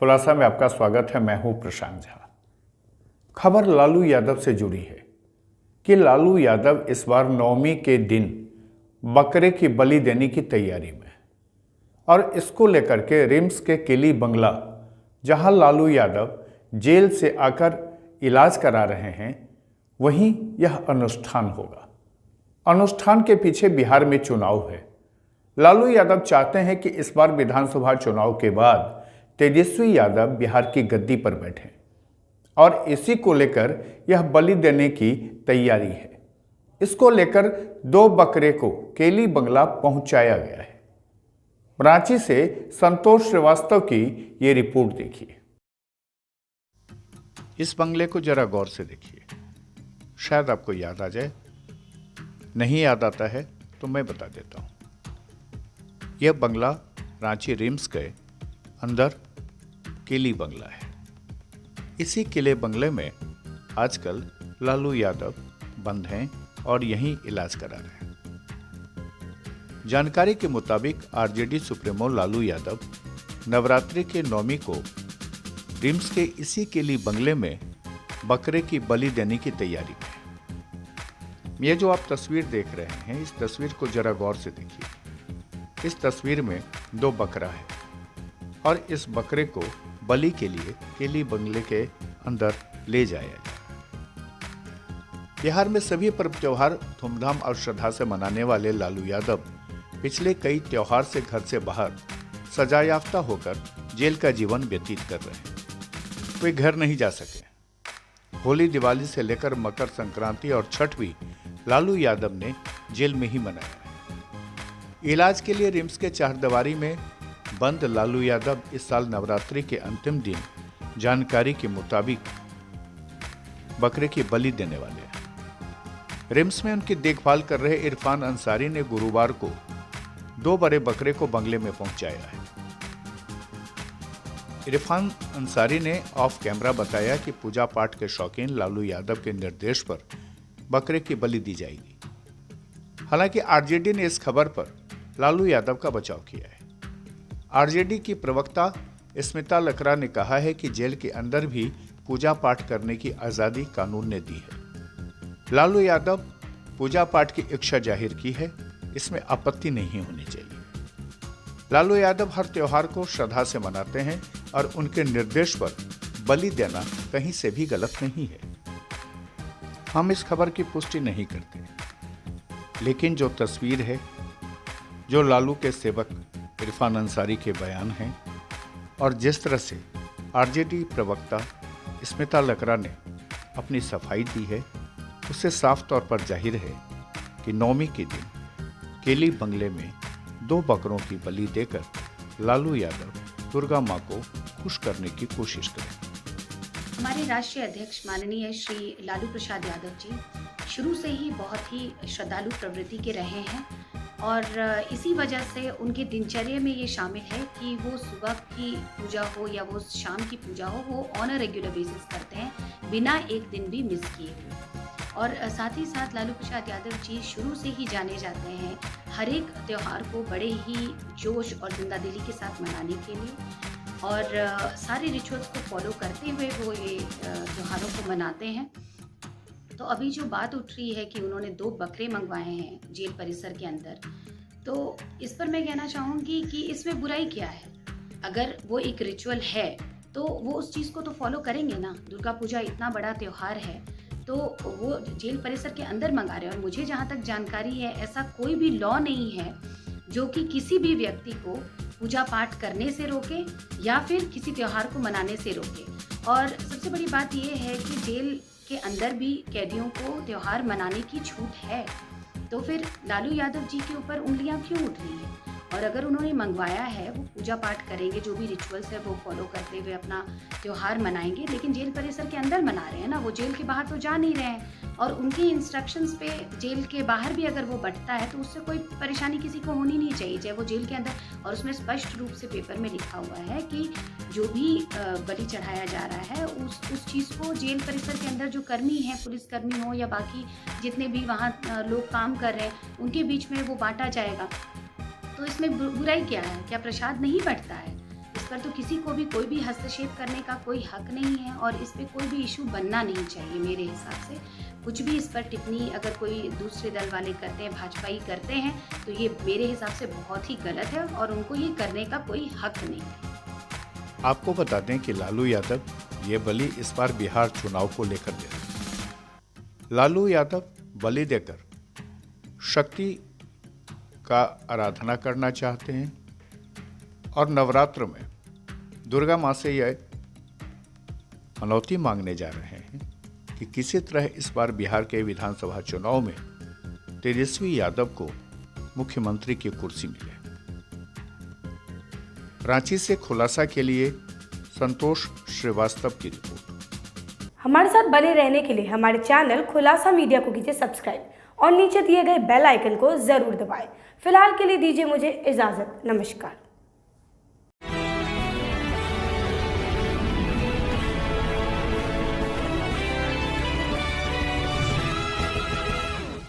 खुलासा में आपका स्वागत है। मैं हूं प्रशांत झा। खबर लालू यादव से जुड़ी है कि लालू यादव इस बार नवमी के दिन बकरे की बलि देने की तैयारी में, और इसको लेकर के रिम्स के किली बंगला, जहां लालू यादव जेल से आकर इलाज करा रहे हैं, वहीं यह अनुष्ठान होगा। अनुष्ठान के पीछे बिहार में चुनाव है। लालू यादव चाहते हैं कि इस बार विधानसभा चुनाव के बाद तेजस्वी यादव बिहार की गद्दी पर बैठें, और इसी को लेकर यह बलि देने की तैयारी है। इसको लेकर 2 बकरे को केली बंगला पहुंचाया गया है। रांची से संतोष श्रीवास्तव की ये रिपोर्ट देखिए। इस बंगले को जरा गौर से देखिए, शायद आपको याद आ जाए। नहीं याद आता है तो मैं बता देता हूं। यह बंगला रांची रिम्स के अंदर किली बंगला है। इसी किले बंगले में आजकल लालू यादव बंद हैं और यहीं इलाज करा रहे हैं। जानकारी के मुताबिक आरजेडी सुप्रीमो लालू यादव नवरात्रि के नवमी को रिम्स के इसी किली बंगले में बकरे की बलि देने की तैयारी में है। ये जो आप तस्वीर देख रहे हैं, इस तस्वीर को जरा गौर से देखिए। इस तस्वीर में 2 बकरा है और इस बकरे को बलि के लिए केली बंगले के अंदर ले जाया गया। बिहार में सभी पर्व त्योहार धूमधाम और श्रद्धा से मनाने वाले लालू यादव पिछले कई त्योहार से घर से बाहर सजायाफ्ता होकर जेल का जीवन व्यतीत कर रहे हैं। वे घर नहीं जा सके। होली, दिवाली से लेकर मकर संक्रांति और छठ भी लालू यादव ने जेल में ही मनाया। इलाज के लिए रिम्स के चारदीवारी में बंद लालू यादव इस साल नवरात्रि के अंतिम दिन जानकारी के मुताबिक बकरे की बलि देने वाले हैं। रिम्स में उनकी देखभाल कर रहे इरफान अंसारी ने गुरुवार को 2 बड़े बकरे को बंगले में पहुंचाया है। इरफान अंसारी ने ऑफ कैमरा बताया कि पूजा पाठ के शौकीन लालू यादव के निर्देश पर बकरे की बलि दी जाएगी। हालांकि आरजेडी ने इस खबर पर लालू यादव का बचाव किया है। आरजेडी की प्रवक्ता स्मिता लकड़ा ने कहा है कि जेल के अंदर भी पूजा पाठ करने की आज़ादी कानून ने दी है। लालू यादव पूजा पाठ की इच्छा जाहिर की है, इसमें आपत्ति नहीं होनी चाहिए। लालू यादव हर त्योहार को श्रद्धा से मनाते हैं और उनके निर्देश पर बलि देना कहीं से भी गलत नहीं है। हम इस खबर की पुष्टि नहीं करते, लेकिन जो तस्वीर है, जो लालू के सेवक इरफान अंसारी के बयान हैं और जिस तरह से आरजेडी प्रवक्ता स्मिता लकड़ा ने अपनी सफाई दी है, उससे साफ तौर पर जाहिर है कि नवमी के दिन केली बंगले में 2 बकरों की बलि देकर लालू यादव दुर्गा मां को खुश करने की कोशिश करें। हमारे राष्ट्रीय अध्यक्ष माननीय श्री लालू प्रसाद यादव जी शुरू से ही बहुत ही श्रद्धालु प्रवृत्ति के रहे हैं, और इसी वजह से उनके दिनचर्या में ये शामिल है कि वो सुबह की पूजा हो या वो शाम की पूजा हो, वो ऑन अ रेगुलर बेसिस करते हैं, बिना एक दिन भी मिस किए हुए। और साथ ही साथ लालू प्रसाद यादव जी शुरू से ही जाने जाते हैं हर एक त्यौहार को बड़े ही जोश और जिंदादिली के साथ मनाने के लिए, और सारे रिचुअल्स को फॉलो करते हुए वो ये त्योहारों को मनाते हैं। तो अभी जो बात उठ रही है कि उन्होंने 2 बकरे मंगवाए हैं जेल परिसर के अंदर, तो इस पर मैं कहना चाहूँगी कि इसमें बुराई क्या है। अगर वो एक रिचुअल है तो वो उस चीज़ को तो फॉलो करेंगे ना। दुर्गा पूजा इतना बड़ा त्यौहार है, तो वो जेल परिसर के अंदर मंगा रहे हैं। और मुझे जहाँ तक जानकारी है, ऐसा कोई भी लॉ नहीं है जो कि किसी भी व्यक्ति को पूजा पाठ करने से रोके या फिर किसी त्यौहार को मनाने से रोके। और सबसे बड़ी बात यह है कि जेल के अंदर भी कैदियों को त्यौहार मनाने की छूट है, तो फिर लालू यादव जी के ऊपर उंगलियां क्यों उठ रही है। और अगर उन्होंने मंगवाया है, वो पूजा पाठ करेंगे, जो भी रिचुअल्स है वो फॉलो करते हुए अपना त्यौहार मनाएंगे, लेकिन जेल परिसर के अंदर मना रहे हैं ना, वो जेल के बाहर तो जा नहीं रहे हैं। और उनके इंस्ट्रक्शंस पे जेल के बाहर भी अगर वो बंटता है तो उससे कोई परेशानी किसी को होनी नहीं चाहिए, चाहे वो जेल के अंदर। और उसमें स्पष्ट रूप से पेपर में लिखा हुआ है कि जो भी बलि चढ़ाया जा रहा है उस चीज़ को जेल परिसर के अंदर जो कर्मी हैं, पुलिसकर्मी हो या बाकी जितने भी वहाँ लोग काम कर रहे हैं, उनके बीच में वो बांटा जाएगा। तो इसमें बुराई क्या है? क्या प्रसाद नहीं बंटता है? पर तो किसी को भी कोई भी हस्तक्षेप करने का कोई हक नहीं है और इस पे कोई भी इशू बनना नहीं चाहिए मेरे हिसाब से। कुछ भी इस पर टिप्पणी अगर कोई दूसरे दल वाले करते हैं, भाजपाई करते हैं, तो ये मेरे हिसाब से बहुत ही गलत है और उनको ये करने का कोई हक नहीं है। आपको बता दें कि लालू यादव ये बलि इस बार बिहार चुनाव को लेकर दे रहे हैं। लालू यादव बलि देकर शक्ति का आराधना करना चाहते हैं और नवरात्र में दुर्गा माँ से यह मनौती मांगने जा रहे हैं कि किसी तरह इस बार बिहार के विधानसभा चुनाव में तेजस्वी यादव को मुख्यमंत्री की कुर्सी मिले। रांची से खुलासा के लिए संतोष श्रीवास्तव की रिपोर्ट। हमारे साथ बने रहने के लिए हमारे चैनल खुलासा मीडिया को कीजिए सब्सक्राइब और नीचे दिए गए बेल आइकन को जरूर दबाएं। फिलहाल के लिए दीजिए मुझे इजाजत। नमस्कार।